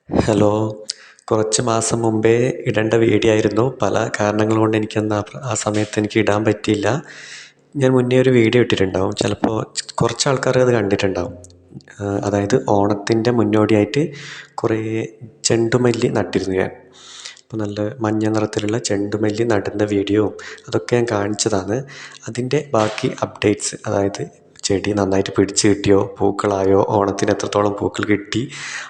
Hello. കുറച്ച് മാസം മുമ്പേ ഇടേണ്ട വീഡിയോ ആയിരുന്നു. പല കാരണങ്ങൾ കൊണ്ട് എനിക്കന്ന് ആ സമയത്ത് എനിക്ക് ഇടാൻ പറ്റിയില്ല. ഞാൻ മുന്നേ ഒരു വീഡിയോ ഇട്ടിട്ടുണ്ടാവും. ചിലപ്പോൾ കുറച്ച് ആൾക്കാർ അത് കണ്ടിട്ടുണ്ടാവും. അതായത് ഓണത്തിൻ്റെ മുന്നോടിയായിട്ട് കുറേ ചെണ്ടുമല്ലി നട്ടിരുന്നു ഞാൻ. അപ്പോൾ നല്ല മഞ്ഞ നിറത്തിലുള്ള ചെണ്ടുമല്ലി നടുന്ന വീഡിയോ അതൊക്കെ ഞാൻ കാണിച്ചതാണ്. അതിൻ്റെ ബാക്കി അപ്ഡേറ്റ്സ്, അതായത് ചെടി നന്നായിട്ട് പിടിച്ച് കിട്ടിയോ, പൂക്കളായോ, ഓണത്തിന് എത്രത്തോളം പൂക്കൾ കിട്ടി,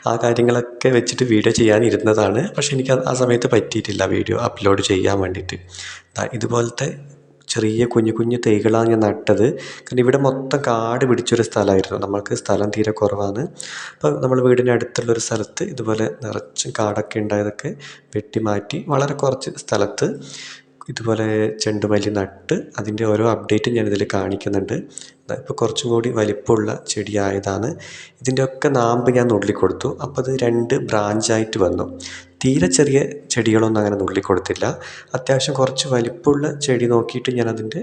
ആ കാര്യങ്ങളൊക്കെ വെച്ചിട്ട് വീഡിയോ ചെയ്യാനിരുന്നതാണ്. പക്ഷെ എനിക്ക് ആ സമയത്ത് പറ്റിയിട്ടില്ല വീഡിയോ അപ്ലോഡ് ചെയ്യാൻ വേണ്ടിയിട്ട്. ഇതുപോലത്തെ ചെറിയ കുഞ്ഞു കുഞ്ഞു തൈകളാണ് ഞാൻ നട്ടത്. കാരണം ഇവിടെ മൊത്തം കാട് പിടിച്ചൊരു സ്ഥലമായിരുന്നു. നമ്മൾക്ക് സ്ഥലം തീരെ കുറവാണ്. അപ്പോൾ നമ്മൾ വീടിൻ്റെ അടുത്തുള്ളൊരു സ്ഥലത്ത് ഇതുപോലെ നിറച്ചും കാടൊക്കെ ഉണ്ടായതൊക്കെ വെട്ടി മാറ്റി വളരെ കുറച്ച് സ്ഥലത്ത് ഇതുപോലെ ചെണ്ടുമല്ലി നട്ട് അതിൻ്റെ ഓരോ അപ്ഡേറ്റും ഞാനിതിൽ കാണിക്കുന്നുണ്ട്. ഇപ്പോൾ കുറച്ചും കൂടി വലിപ്പമുള്ള ചെടിയായതാണ്. ഇതിൻ്റെയൊക്കെ നാമ്പ് ഞാൻ നുള്ളിക്കൊടുത്തു. അപ്പോൾ അത് 2 ബ്രാഞ്ചായിട്ട് വന്നു. തീരെ ചെറിയ ചെടികളൊന്നും അങ്ങനെ നുള്ളിക്കൊടുത്തില്ല. അത്യാവശ്യം കുറച്ച് വലിപ്പമുള്ള ചെടി നോക്കിയിട്ട് ഞാനതിൻ്റെ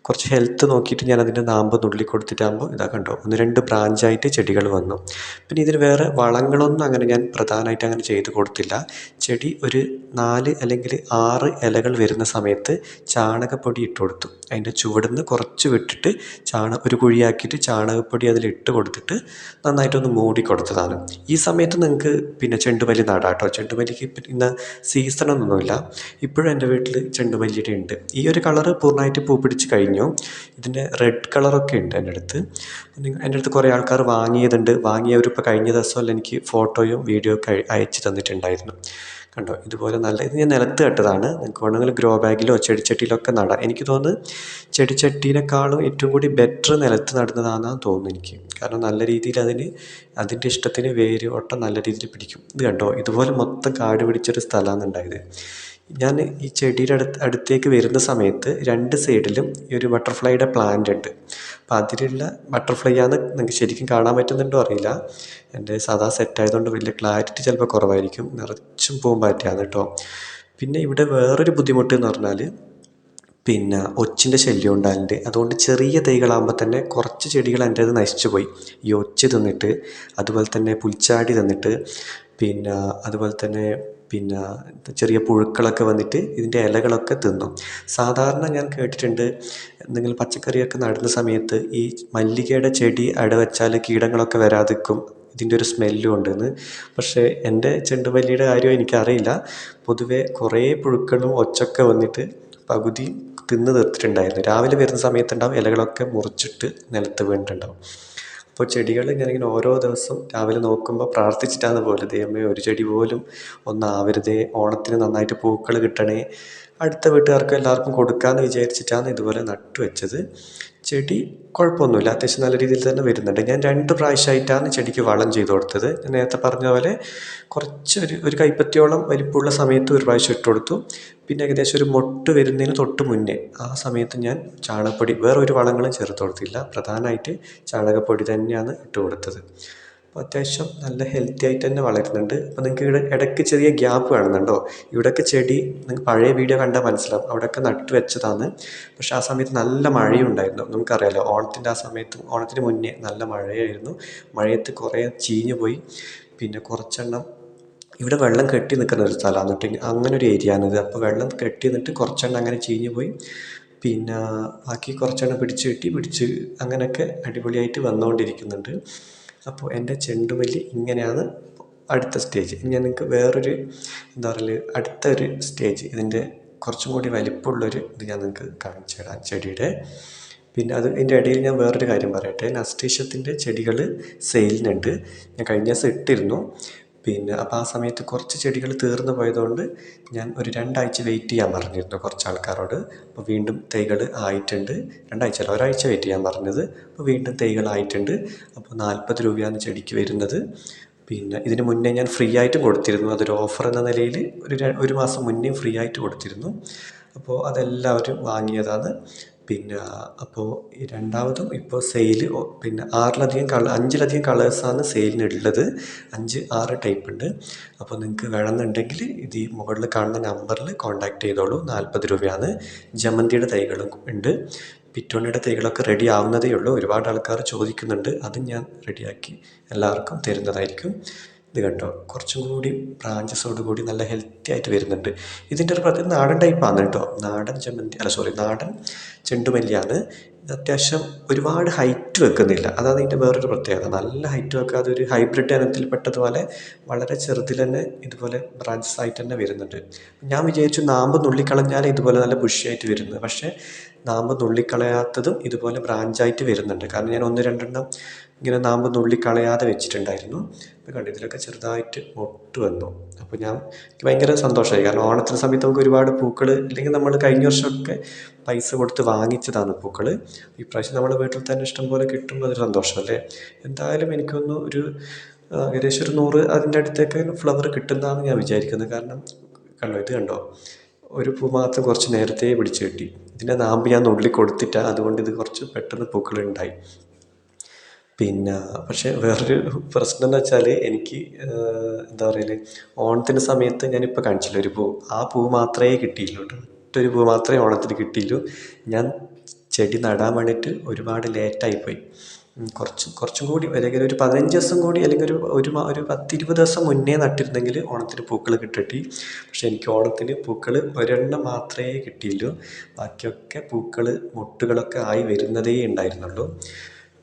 കുറച്ച് ഹെൽത്ത് നോക്കിയിട്ട് ഞാനതിൻ്റെ നാമ്പ് നുള്ളിക്കൊടുത്തിട്ടാകുമ്പോൾ ഇതാ കണ്ടോ, 1-2 ബ്രാഞ്ചായിട്ട് ചെടികൾ വന്നു. പിന്നെ ഇതിന് വേറെ വളങ്ങളൊന്നും അങ്ങനെ ഞാൻ പ്രധാനമായിട്ട് അങ്ങനെ ചെയ്ത് കൊടുത്തില്ല. ചെടി ഒരു 4 അല്ലെങ്കിൽ 6 ഇലകൾ വരുന്ന സമയത്ത് ചാണകപ്പൊടി ഇട്ട് കൊടുത്തു. അതിൻ്റെ ചുവടുന്ന് കുറച്ച് വിട്ടിട്ട് ഒരു കുഴിയാക്കിയിട്ട് ചാണകപ്പൊടി അതിലിട്ട് കൊടുത്തിട്ട് നന്നായിട്ടൊന്ന് മൂടി കൊടുത്തതാണ്. ഈ സമയത്ത് നിങ്ങൾക്ക് പിന്നെ ചെണ്ടുമല്ലി നടാം കേട്ടോ. ചെണ്ടുമല്ലിക്ക് ഇന്ന സീസണൊന്നുമില്ല. ഇപ്പോഴും എൻ്റെ വീട്ടിൽ ചെണ്ടുമല്ലിയുടെ ഉണ്ട്. ഈ ഒരു കളറ് പൂർണ്ണമായിട്ട് പൂ പിടിച്ച് കഴിഞ്ഞു. ഇതിൻ്റെ റെഡ് കളറൊക്കെ ഉണ്ട് എൻ്റെ അടുത്ത്. എൻ്റെ അടുത്ത് കുറേ ആൾക്കാർ വാങ്ങിയതുണ്ട്. വാങ്ങിയവരിപ്പോൾ കഴിഞ്ഞ ദിവസമല്ല എനിക്ക് ഫോട്ടോയും വീഡിയോ ഒക്കെ അയച്ചു തന്നിട്ടുണ്ടായിരുന്നു. കണ്ടോ, ഇതുപോലെ നല്ല ഇത് ഞാൻ നിലത്ത് നട്ടതാണ്. നിങ്ങൾക്ക് വേണമെങ്കിൽ ഗ്രോ ബാഗിലോ ചെടിച്ചട്ടിയിലൊക്കെ നടാം. എനിക്ക് തോന്നുന്നു ചെടിച്ചട്ടിയിനേക്കാളും ഏറ്റവും കൂടി ബെറ്റർ നിലത്ത് നടുന്നതാണെന്നാണ് തോന്നുന്നു എനിക്ക്. കാരണം നല്ല രീതിയിൽ അതിൻ്റെ ഇഷ്ടത്തിന് വേര് ഒട്ടം നല്ല രീതിയിൽ പിടിക്കും. ഇത് കണ്ടോ, ഇതുപോലെ മൊത്തം കാട് പിടിച്ചൊരു സ്ഥലമാണ് ഉണ്ടായത്. ഞാൻ ഈ ചെടിയുടെ അടുത്തേക്ക് വരുന്ന സമയത്ത് 2 സൈഡിലും ഈ ഒരു ബട്ടർഫ്ലൈയുടെ പ്ലാന്റ് ഉണ്ട്. അപ്പോൾ അതിലുള്ള ബട്ടർഫ്ലൈ ആണ്. നിങ്ങൾക്ക് ശരിക്കും കാണാൻ പറ്റുന്നുണ്ടോ അറിയില്ല. എൻ്റെ സാധാ സെറ്റ് ആയതുകൊണ്ട് വലിയ ക്ലാരിറ്റി ചിലപ്പോൾ കുറവായിരിക്കും. നിറച്ചും പൂമ്പാറ്റയാണ് കേട്ടോ. പിന്നെ ഇവിടെ വേറൊരു ബുദ്ധിമുട്ട് എന്ന് പറഞ്ഞാൽ പിന്നെ ഒച്ചിൻ്റെ ശല്യം ഉണ്ടാകലുണ്ട്. അതുകൊണ്ട് ചെറിയ തൈകളാകുമ്പോൾ തന്നെ കുറച്ച് ചെടികൾ എൻ്റേത് നശിച്ചു പോയി. ഈ ഒച്ച് തിന്നിട്ട്, അതുപോലെ തന്നെ പുൽച്ചാടി തിന്നിട്ട്, പിന്നെ അതുപോലെ തന്നെ പിന്നെ ചെറിയ പുഴുക്കളൊക്കെ വന്നിട്ട് ഇതിൻ്റെ ഇലകളൊക്കെ തിന്നും. സാധാരണ ഞാൻ കേട്ടിട്ടുണ്ട്, എന്തെങ്കിലും പച്ചക്കറിയൊക്കെ നടുന്ന സമയത്ത് ഈ മല്ലികയുടെ ചെടി വെച്ചാൽ കീടങ്ങളൊക്കെ വരാതിരിക്കും, ഇതിൻ്റെ ഒരു സ്മെല്ലും ഉണ്ടെന്ന്. പക്ഷേ എൻ്റെ ചെണ്ടുമല്ലിയുടെ കാര്യം എനിക്കറിയില്ല. പൊതുവെ കുറേ പുഴുക്കളും ഒച്ചൊക്കെ വന്നിട്ട് പകുതി തിന്ന് തീർത്തിട്ടുണ്ടായിരുന്നു. രാവിലെ വരുന്ന സമയത്തുണ്ടാവും ഇലകളൊക്കെ മുറിച്ചിട്ട് നിലത്ത് വീണിട്ടുണ്ടാവും. അപ്പോൾ ചെടികൾ ഞാനിങ്ങനെ ഓരോ ദിവസം രാവിലെ നോക്കുമ്പോൾ പ്രാർത്ഥിച്ചിട്ടാണ് പോലെ, ദൈവമേ ഒരു ചെടി പോലും ഒന്നാവരുതേ, ഓണത്തിന് നന്നായിട്ട് പൂക്കൾ കിട്ടണേ, അടുത്ത വീട്ടുകാർക്കും എല്ലാവർക്കും കൊടുക്കാമെന്ന് വിചാരിച്ചിട്ടാണ് ഇതുപോലെ നട്ടു വെച്ചത്. ചെടി കുഴപ്പമൊന്നുമില്ല, അത്യാവശ്യം നല്ല രീതിയിൽ തന്നെ വരുന്നുണ്ട്. ഞാൻ 2 പ്രാവശ്യമായിട്ടാണ് ചെടിക്ക് വളം ചെയ്ത് കൊടുത്തത്. ഞാൻ നേരത്തെ പറഞ്ഞ പോലെ കുറച്ച് ഒരു കൈപ്പത്തിയോളം വലിപ്പമുള്ള സമയത്ത് ഒരു പ്രാവശ്യം ഇട്ട് കൊടുത്തു. പിന്നെ ഏകദേശം ഒരു മൊട്ട് വരുന്നതിന് തൊട്ട് മുന്നേ ആ സമയത്ത് ഞാൻ ചാണകപ്പൊടി, വേറെ ഒരു വളങ്ങളും ചേർത്ത് കൊടുത്തില്ല. പ്രധാനമായിട്ട് ചാണകപ്പൊടി തന്നെയാണ് ഇട്ട് കൊടുത്തത്. അപ്പോൾ അത്യാവശ്യം നല്ല ഹെൽത്തി ആയിട്ട് തന്നെ വളരുന്നുണ്ട്. അപ്പോൾ നിങ്ങൾക്ക് ഇവിടെ ഇടയ്ക്ക് ചെറിയ ഗ്യാപ്പ് കാണുന്നുണ്ടോ? ഇവിടെയൊക്കെ ചെടി നിങ്ങൾക്ക് പഴയ വീഡിയോ കണ്ടാൽ മനസ്സിലാവും, അവിടെയൊക്കെ നട്ടു വെച്ചതാണ്. പക്ഷേ ആ സമയത്ത് നല്ല മഴയും ഉണ്ടായിരുന്നു. നമുക്കറിയാലോ, ഓണത്തിൻ്റെ ആ സമയത്ത്, ഓണത്തിന് മുന്നേ നല്ല മഴയായിരുന്നു. മഴയത്ത് കുറേ ചീഞ്ഞു പോയി. പിന്നെ കുറച്ചെണ്ണം ഇവിടെ വെള്ളം കെട്ടി നിൽക്കുന്ന ഒരു സ്ഥലമാണ് കേട്ടോ. അങ്ങനെ ഒരു ഏരിയ ആണിത്. അപ്പോൾ വെള്ളം കെട്ടി നിന്നിട്ട് കുറച്ചെണ്ണം അങ്ങനെ ചീഞ്ഞു പോയി. പിന്നെ ബാക്കി കുറച്ചെണ്ണം പിടിച്ച് അങ്ങനെയൊക്കെ അടിപൊളിയായിട്ട് വന്നുകൊണ്ടിരിക്കുന്നുണ്ട്. അപ്പോൾ എൻ്റെ ചെണ്ടുമല്ലി ഇങ്ങനെയാണ് അടുത്ത സ്റ്റേജ്. ഞാൻ നിങ്ങൾക്ക് വേറൊരു എന്താ പറയുക, അടുത്തൊരു സ്റ്റേജ്, ഇതിൻ്റെ കുറച്ചും കൂടി വലിപ്പമുള്ളൊരു ഇത് ഞാൻ നിങ്ങൾക്ക് കാണിച്ചു തരാം ചെടിയുടെ. പിന്നെ ഇതിൻ്റെ ഇടയിൽ ഞാൻ വേറൊരു കാര്യം പറയട്ടെ. നസ്റ്റീഷ്യത്തിൻ്റെ ചെടികൾ സെയിലിനുണ്ട്. ഞാൻ കഴിഞ്ഞ ദിവസം ഇട്ടിരുന്നു. പിന്നെ അപ്പോൾ ആ സമയത്ത് കുറച്ച് ചെടികൾ തീർന്നു പോയതുകൊണ്ട് ഞാൻ ഒരു 2 ആഴ്ച വെയിറ്റ് ചെയ്യാൻ പറഞ്ഞിരുന്നു കുറച്ച് ആൾക്കാരോട്. അപ്പോൾ വീണ്ടും തൈകൾ ആയിട്ടുണ്ട്. 2 ആഴ്ച അല്ല, ഒരാഴ്ച വെയിറ്റ് ചെയ്യാൻ പറഞ്ഞത്. അപ്പോൾ വീണ്ടും തൈകളായിട്ടുണ്ട്. അപ്പോൾ 40 രൂപയാണ് ചെടിക്ക് വരുന്നത്. പിന്നെ ഇതിന് മുന്നേ ഞാൻ ഫ്രീ ആയിട്ട് കൊടുത്തിരുന്നു. അതൊരു ഓഫർ എന്ന നിലയിൽ ഒരു മാസം മുന്നേ ഫ്രീ ആയിട്ട് കൊടുത്തിരുന്നു. അപ്പോൾ അതെല്ലാവരും വാങ്ങിയതാണ്. പിന്നെ അപ്പോൾ ഈ രണ്ടാമതും ഇപ്പോൾ സെയിൽ, പിന്നെ 5ലധികം കളേഴ്സാണ് സെയിലിനുള്ളത്. 5-6 ടൈപ്പ് ഉണ്ട്. അപ്പോൾ നിങ്ങൾക്ക് വേണമെന്നുണ്ടെങ്കിൽ ഇത് ഈ മുകളിൽ കാണുന്ന നമ്പറിൽ കോൺടാക്ട് ചെയ്തോളൂ. 40 രൂപയാണ്. ജമന്തിയുടെ തൈകളും ഉണ്ട്. പിറ്റോണിയുടെ തൈകളൊക്കെ റെഡി ആവുന്നതേ ഉള്ളൂ. ഒരുപാട് ആൾക്കാർ ചോദിക്കുന്നുണ്ട്. അതും ഞാൻ റെഡിയാക്കി എല്ലാവർക്കും തരുന്നതായിരിക്കും. ഇത് കണ്ടോ, കുറച്ചും കൂടി ബ്രാഞ്ചസോട് കൂടി നല്ല ഹെൽത്തി ആയിട്ട് വരുന്നുണ്ട്. ഇതിൻ്റെ ഒരു പ്രത്യേക നാടൻ ടൈപ്പാണ് കേട്ടോ, നാടൻ ജമന്തി അല്ല സോറി നാടൻ ചെണ്ടുമല്ലിയാണ്. ഇത് അത്യാവശ്യം ഒരുപാട് ഹൈറ്റ് വെക്കുന്നില്ല, അതാണ് ഇതിൻ്റെ വേറൊരു പ്രത്യേകത. നല്ല ഹൈറ്റ് വെക്കാതെ ഒരു ഹൈബ്രിഡ് ഇനത്തിൽപ്പെട്ടതുപോലെ വളരെ ചെറുതിൽ തന്നെ ഇതുപോലെ ബ്രാഞ്ചസ് ആയിട്ട് തന്നെ വരുന്നുണ്ട്. ഞാൻ വിചാരിച്ചു നാമ്പ് നുള്ളിക്കളഞ്ഞാൽ ഇതുപോലെ നല്ല ബുഷിയായിട്ട് വരുന്നത്, പക്ഷേ നാമ്പ് നുള്ളിക്കളയാത്തതും ഇതുപോലെ ബ്രാഞ്ചായിട്ട് വരുന്നുണ്ട്. കാരണം ഞാൻ ഒന്ന് രണ്ടെണ്ണം ഇങ്ങനെ നാമ്പ് നുള്ളിക്കളയാതെ വെച്ചിട്ടുണ്ടായിരുന്നു. ഇപ്പോൾ കണ്ടു ഇതിലൊക്കെ ചെറുതായിട്ട് മൊട്ട് വന്നു. അപ്പോൾ എനിക്ക് ഭയങ്കര സന്തോഷമായി. കാരണം ഓണത്തിന് സമയത്ത് നമുക്ക് ഒരുപാട് പൂക്കൾ, അല്ലെങ്കിൽ നമ്മൾ കഴിഞ്ഞ വർഷമൊക്കെ പൈസ കൊടുത്ത് വാങ്ങിച്ചതാണ് പൂക്കൾ. ഇപ്രാവശ്യം നമ്മുടെ വീട്ടിൽ തന്നെ ഇഷ്ടംപോലെ കിട്ടുമ്പോൾ അതൊരു സന്തോഷമല്ലേ. എന്തായാലും എനിക്കൊന്ന് ഏകദേശം ഒരു 100 അതിൻ്റെ അടുത്തേക്ക് ഫ്ലവർ കിട്ടുന്നതാണ് ഞാൻ വിചാരിക്കുന്നത്. കാരണം കണ്ടോ, ഇത് കണ്ടോ, ഒരു പൂ മാത്രം കുറച്ച് നേരത്തെ പിടിച്ച് കിട്ടി. ഇതിൻ്റെ നാമ്പ് ഞാൻ നുള്ളി കൊടുത്തിട്ടാണ്, അതുകൊണ്ട് ഇത് കുറച്ച് പെട്ടെന്ന് പൂക്കളുണ്ടായി. പിന്നെ പക്ഷേ വേറൊരു പ്രശ്നം എന്ന് വെച്ചാൽ എനിക്ക് എന്താ പറയല്, ഓണത്തിൻ്റെ സമയത്ത് ഞാനിപ്പോൾ കാണിച്ചില്ല ഒരു പൂ, ആ പൂ മാത്രമേ കിട്ടിയുള്ളൂ കേട്ടോ. ഒറ്റൊരു പൂ മാത്രമേ ഓണത്തിന് കിട്ടിയുള്ളൂ. ഞാൻ ചെടി നടാൻ വേണ്ടിയിട്ട് ഒരുപാട് ലേറ്റായിപ്പോയി. കുറച്ചും കൂടി അല്ലെങ്കിൽ ഒരു 15 ദിവസം കൂടി, അല്ലെങ്കിൽ ഒരു 10-20 ദിവസം മുന്നേ നട്ടിരുന്നെങ്കിൽ ഓണത്തിന് പൂക്കൾ കിട്ടി. പക്ഷേ എനിക്ക് ഓണത്തിന് പൂക്കൾ ഒരെണ്ണം മാത്രമേ കിട്ടിയുള്ളൂ. ബാക്കിയൊക്കെ പൂക്കൾ മൊട്ടുകളൊക്കെ ആയി വരുന്നതേ ഉണ്ടായിരുന്നുള്ളൂ.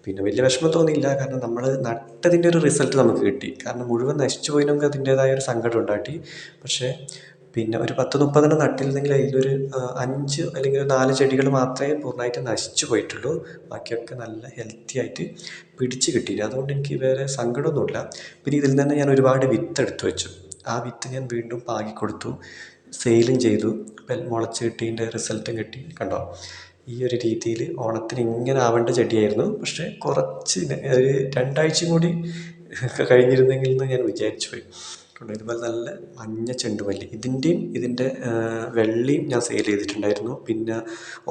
പിന്നെ വലിയ വിഷമം തോന്നിയില്ല, കാരണം നമ്മൾ നട്ടതിൻ്റെ ഒരു റിസൾട്ട് നമുക്ക് കിട്ടി. കാരണം മുഴുവൻ നശിച്ചു പോയില്ലെങ്കിൽ അതിൻ്റേതായ ഒരു സങ്കടം ഉണ്ടാക്കി. പക്ഷേ പിന്നെ ഒരു 10-30 നട്ടിരുന്നെങ്കിൽ അതിലൊരു 5 അല്ലെങ്കിൽ ഒരു 4 ചെടികൾ മാത്രമേ പൂർണ്ണമായിട്ട് നശിച്ചു പോയിട്ടുള്ളൂ. ബാക്കിയൊക്കെ നല്ല ഹെൽത്തി ആയിട്ട് പിടിച്ച് കിട്ടിയില്ല. അതുകൊണ്ട് എനിക്ക് വേറെ സങ്കടമൊന്നുമില്ല. പിന്നെ ഇതിൽ നിന്ന് ഞാൻ ഒരുപാട് വിത്ത് എടുത്തു വെച്ചു. ആ വിത്ത് ഞാൻ വീണ്ടും പാകി കൊടുത്തു, സെയിലും ചെയ്തു. മുളച്ച് കിട്ടിയതിൻ്റെ റിസൾട്ടും കിട്ടി. കണ്ടോ, ഈ ഒരു രീതിയിൽ ഓണത്തിന് ഇങ്ങനെ ആവേണ്ട ചെടിയായിരുന്നു. പക്ഷേ കുറച്ച് ഒരു 2 ആഴ്ചയും കൂടി കഴിഞ്ഞിരുന്നെങ്കിൽ എന്ന് ഞാൻ വിചാരിച്ചു പോയി. ഇതുപോലെ നല്ല മഞ്ഞ ചെണ്ടുമല്ലി, ഇതിൻ്റെ വെള്ളയും ഞാൻ സെയിൽ ചെയ്തിട്ടുണ്ടായിരുന്നു. പിന്നെ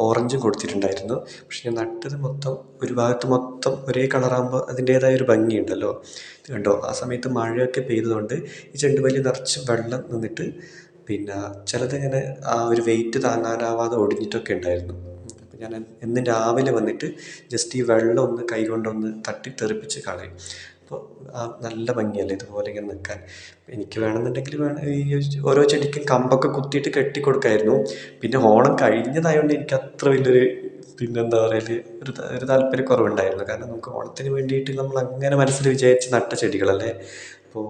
ഓറഞ്ചും കൊടുത്തിട്ടുണ്ടായിരുന്നു. പക്ഷെ ഞാൻ നട്ടത് മൊത്തം ഒരു ഭാഗത്ത് മൊത്തം ഒരേ കളറാകുമ്പോൾ അതിൻ്റേതായ ഒരു ഭംഗിയുണ്ടല്ലോ. ഇത് കണ്ടോ, ആ സമയത്ത് മഴയൊക്കെ പെയ്തതുകൊണ്ട് ഈ ചെണ്ടുമല്ലി നിറച്ച് വെള്ളം നിന്നിട്ട് പിന്നെ ചിലതിങ്ങനെ ആ ഒരു വെയിറ്റ് താങ്ങാനാവാതെ ഒടിഞ്ഞിട്ടൊക്കെ ഉണ്ടായിരുന്നു. അപ്പോൾ ഞാൻ എന്നും രാവിലെ വന്നിട്ട് ജസ്റ്റ് ഈ വെള്ളം ഒന്ന് കൈ കൊണ്ടൊന്ന് തട്ടി തെറിപ്പിച്ച് കളയും. അപ്പോൾ നല്ല ഭംഗിയല്ലേ ഇതുപോലെ ഇങ്ങനെ നിൽക്കാൻ. എനിക്ക് വേണമെന്നുണ്ടെങ്കിൽ ഈ ഓരോ ചെടിക്കും കമ്പൊക്കെ കുത്തിയിട്ട് കെട്ടി കൊടുക്കായിരുന്നു. പിന്നെ ഓണം കഴിഞ്ഞതായതുകൊണ്ട് എനിക്ക് അത്ര വലിയൊരു പിന്നെന്താ പറയല് ഒരു താല്പര്യക്കുറവുണ്ടായിരുന്നു. കാരണം നമുക്ക് ഓണത്തിന് വേണ്ടിയിട്ട് നമ്മൾ അങ്ങനെ മനസ്സിൽ വിചാരിച്ച് നട്ട ചെടികളല്ലേ. അപ്പോൾ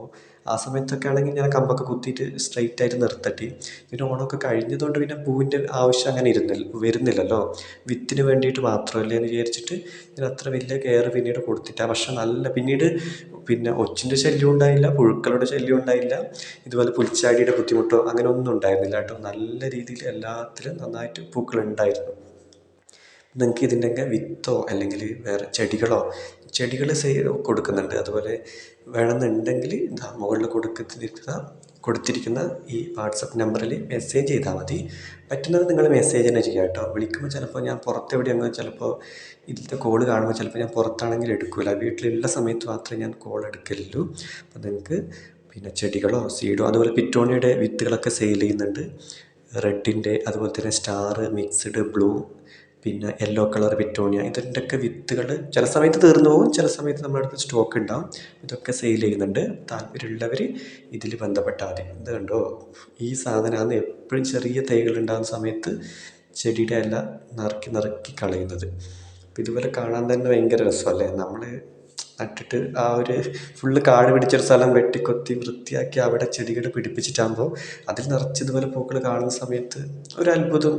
ആ സമയത്തൊക്കെ ആണെങ്കിൽ ഞാൻ കമ്പൊക്കെ കുത്തിയിട്ട് സ്ട്രെയിറ്റ് ആയിട്ട് നിർത്തട്ടി. പിന്നെ ഓണമൊക്കെ കഴിഞ്ഞതുകൊണ്ട് പിന്നെ പൂവിൻ്റെ ആവശ്യം അങ്ങനെ വരുന്നില്ലല്ലോ. വിത്തിന് വേണ്ടിയിട്ട് മാത്രമല്ലേ എന്ന് വിചാരിച്ചിട്ട് ഞാൻ അത്ര വലിയ കെയർ പിന്നീട് കൊടുത്തിട്ടാണ്. പക്ഷെ പിന്നീട് പിന്നെ ഒച്ചിൻ്റെ ശല്യം ഉണ്ടായില്ല, പുഴുക്കളുടെ ശല്യം ഉണ്ടായില്ല, ഇതുപോലെ പുൽച്ചാടിയുടെ ബുദ്ധിമുട്ടോ അങ്ങനെ ഒന്നും ഉണ്ടായിരുന്നില്ല കേട്ടോ. നല്ല രീതിയിൽ എല്ലാത്തിലും നന്നായിട്ട് പൂക്കളുണ്ടായിരുന്നു. നിങ്ങൾക്ക് ഇതിൻ്റെയൊക്കെ വിത്തോ അല്ലെങ്കിൽ വേറെ ചെടികൾ കൊടുക്കുന്നുണ്ട്. അതുപോലെ വേണമെന്നുണ്ടെങ്കിൽ മുകളിൽ കൊടുത്തിരിക്കുന്ന ഈ വാട്സപ്പ് നമ്പറിൽ മെസ്സേജ് ചെയ്താൽ മതി. പറ്റുന്നത് നിങ്ങൾ മെസ്സേജ് തന്നെ ചെയ്യുക കേട്ടോ. വിളിക്കുമ്പോൾ ചിലപ്പോൾ ഞാൻ പുറത്തെവിടെയെങ്കിലും ചിലപ്പോൾ ഇതിലത്തെ കോൾ കാണുമ്പോൾ ചിലപ്പോൾ ഞാൻ പുറത്താണെങ്കിൽ എടുക്കില്ല. വീട്ടിലുള്ള സമയത്ത് മാത്രമേ ഞാൻ കോൾ എടുക്കലുള്ളൂ. അപ്പോൾ നിങ്ങൾക്ക് പിന്നെ ചെടികളോ സീഡോ അതുപോലെ പിറ്റോണിയുടെ വിത്തുകളൊക്കെ സെയിൽ ചെയ്യുന്നുണ്ട്. റെഡിൻ്റെ അതുപോലെ തന്നെ സ്റ്റാർ മിക്സ്ഡ് ബ്ലൂ പിന്നെ യെല്ലോ കളർ പിറ്റോണിയ, ഇതിൻ്റെയൊക്കെ വിത്തുകൾ ചില സമയത്ത് തീർന്നു പോകും, ചില സമയത്ത് നമ്മുടെ അടുത്ത് സ്റ്റോക്ക് ഉണ്ടാവും. ഇതൊക്കെ സെയിൽ ചെയ്യുന്നുണ്ട്. താല്പര്യമുള്ളവർ ഇതിൽ ബന്ധപ്പെട്ടാൽ മതി. ഇത് കണ്ടോ, ഈ സാധനമാണ് എപ്പോഴും ചെറിയ തൈകൾ ഉണ്ടാകുന്ന സമയത്ത് ചെടിയുടെ എല്ലാം നറുക്കി കളയുന്നത്. അപ്പോൾ ഇതുപോലെ കാണാൻ തന്നെ ഭയങ്കര രസമല്ലേ. നമ്മൾ നട്ടിട്ട് ആ ഒരു ഫുള്ള് കാട് പിടിച്ചൊരു സ്ഥലം വെട്ടിക്കൊത്തി വൃത്തിയാക്കി അവിടെ ചെടികൾ പിടിപ്പിച്ചിട്ടാകുമ്പോൾ അതിൽ നിറച്ച് ഇതുപോലെ പൂക്കൾ കാണുന്ന സമയത്ത് ഒരു അത്ഭുതം,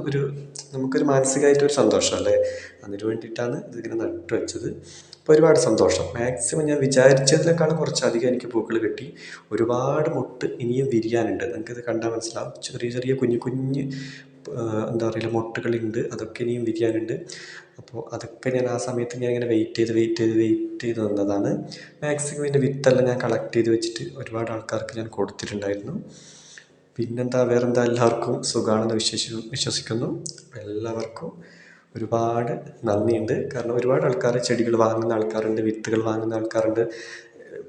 നമുക്കൊരു മാനസികമായിട്ടൊരു സന്തോഷം അല്ലേ. അതിന് വേണ്ടിയിട്ടാണ് ഇതിങ്ങനെ നട്ടു വെച്ചത്. അപ്പോൾ ഒരുപാട് സന്തോഷം. മാക്സിമം ഞാൻ വിചാരിച്ചതിനേക്കാളും കുറച്ചധികം എനിക്ക് പൂക്കൾ കിട്ടി. ഒരുപാട് മൊട്ട് ഇനിയും വിരിയാനുണ്ട്. നിങ്ങൾക്കിത് കണ്ടാൽ മനസ്സിലാവും. ചെറിയ ചെറിയ കുഞ്ഞ് എന്താ പറയുക മൊട്ടുകളുണ്ട്. അതൊക്കെ ഇനിയും വിരിയാനുണ്ട്. അപ്പോൾ അതൊക്കെ ഞാൻ ആ സമയത്ത് ഞാൻ ഇങ്ങനെ വെയിറ്റ് ചെയ്ത് നിന്നതാണ്. മാക്സിമം ഇതിൻ്റെ വിത്തെല്ലാം ഞാൻ കളക്ട് ചെയ്ത് വെച്ചിട്ട് ഒരുപാട് ആൾക്കാർക്ക് ഞാൻ കൊടുത്തിട്ടുണ്ടായിരുന്നു. പിന്നെന്താ വേറെന്താ, എല്ലാവർക്കും സുഖമാണെന്ന് വിശ്വസിക്കുന്നു. എല്ലാവർക്കും ഒരുപാട് നന്ദിയുണ്ട്. കാരണം ഒരുപാട് ആൾക്കാർ ചെടികൾ വാങ്ങുന്ന ആൾക്കാരുണ്ട്, വിത്തുകൾ വാങ്ങുന്ന ആൾക്കാരുണ്ട്.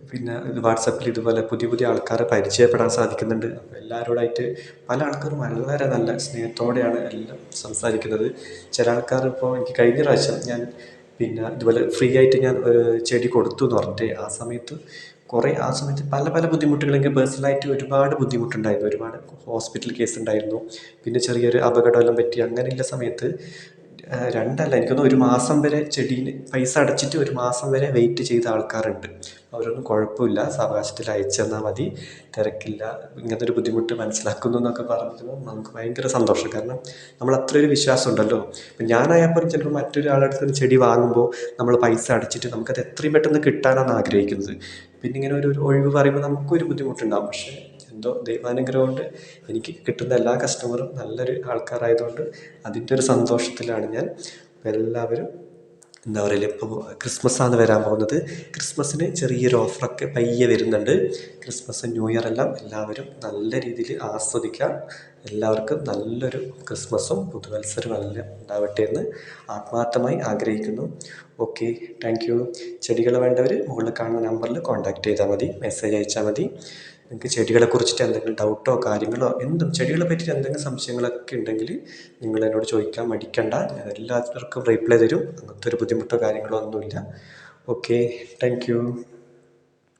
പിന്നെ വാട്സപ്പിൽ ഇതുപോലെ പുതിയ ആൾക്കാരെ പരിചയപ്പെടാൻ സാധിക്കുന്നുണ്ട്. അപ്പോൾ എല്ലാവരോടായിട്ട് പല ആൾക്കാരും വളരെ നല്ല സ്നേഹത്തോടെയാണ് എല്ലാം സംസാരിക്കുന്നത്. ചില ആൾക്കാർ ഇപ്പോൾ എനിക്ക് കഴിഞ്ഞ പ്രാവശ്യം ഞാൻ പിന്നെ ഇതുപോലെ ഫ്രീ ആയിട്ട് ഞാൻ ചെടി കൊടുത്തു എന്ന് പറഞ്ഞിട്ട് ആ സമയത്ത് കുറേ ആ സമയത്ത് പല പല ബുദ്ധിമുട്ടുകൾ എനിക്ക് പേഴ്സണലായിട്ട് ഒരുപാട് ബുദ്ധിമുട്ടുണ്ടായിരുന്നു. ഒരുപാട് ഹോസ്പിറ്റൽ കേസ് ഉണ്ടായിരുന്നു. പിന്നെ ചെറിയൊരു അപകടമെല്ലാം പറ്റി. അങ്ങനെയുള്ള സമയത്ത് രണ്ടല്ല എനിക്ക് തോന്നുന്നു 1 മാസം വരെ ചെടീന് പൈസ അടച്ചിട്ട് 1 മാസം വരെ വെയിറ്റ് ചെയ്ത ആൾക്കാരുണ്ട്. അവരൊന്നും കുഴപ്പമില്ല, സാവകാശത്തിൽ അയച്ചു തന്നാൽ മതി, തിരക്കില്ല, ഇങ്ങനത്തെ ഒരു ബുദ്ധിമുട്ട് മനസ്സിലാക്കുന്നു എന്നൊക്കെ പറഞ്ഞപ്പോൾ നമുക്ക് ഭയങ്കര സന്തോഷം. കാരണം നമ്മൾ അത്രയൊരു വിശ്വാസം ഉണ്ടല്ലോ. ഇപ്പം ഞാനായപ്പോൾ ചിലപ്പോൾ മറ്റൊരാളുടെ അടുത്ത് ചെടി വാങ്ങുമ്പോൾ നമ്മൾ പൈസ അടച്ചിട്ട് നമുക്കത് എത്രയും പെട്ടെന്ന് കിട്ടാനാണ് ആഗ്രഹിക്കുന്നത്. പിന്നെ ഇങ്ങനെ ഒരു ഒഴിവ് പറയുമ്പോൾ നമുക്കൊരു ബുദ്ധിമുട്ടുണ്ടാകും. പക്ഷേ എന്തോ ദൈവാനുഗ്രഹം കൊണ്ട് എനിക്ക് കിട്ടുന്ന എല്ലാ കസ്റ്റമറും നല്ലൊരു ആൾക്കാരായതുകൊണ്ട് അതിൻ്റെ ഒരു സന്തോഷത്തിലാണ് ഞാൻ. അപ്പോൾ എല്ലാവരും എന്താ പറയുക, ഇപ്പോൾ ക്രിസ്മസാണ് വരാൻ പോകുന്നത്. ക്രിസ്മസിന് ചെറിയൊരു ഓഫറൊക്കെ പയ്യെ വരുന്നുണ്ട്. ക്രിസ്മസ് ന്യൂ ഇയർ എല്ലാം എല്ലാവരും നല്ല രീതിയിൽ ആസ്വദിക്കാം. എല്ലാവർക്കും നല്ലൊരു ക്രിസ്മസും പുതുവത്സരവും എല്ലാം ഉണ്ടാവട്ടെ എന്ന് ആത്മാർത്ഥമായി ആഗ്രഹിക്കുന്നു. Okay, thank you. ചെടികൾ വേണ്ടവർ മുകളിൽ കാണുന്ന നമ്പറിൽ കോൺടാക്റ്റ് ചെയ്താൽ മതി, മെസ്സേജ് അയച്ചാൽ മതി. നിങ്ങൾക്ക് ചെടികളെ കുറിച്ചിട്ട് എന്തെങ്കിലും ഡൗട്ടോ കാര്യങ്ങളോ എന്തും ചെടികളെ പറ്റിയിട്ട് എന്തെങ്കിലും സംശയങ്ങളൊക്കെ ഉണ്ടെങ്കിൽ നിങ്ങൾ എന്നോട് ചോദിക്കാൻ മടിക്കണ്ട. ഞാൻ എല്ലാവർക്കും റിപ്ലൈ തരും. അങ്ങനത്തെ ഒരു ബുദ്ധിമുട്ടോ കാര്യങ്ങളോ ഒന്നുമില്ല. Okay, thank you.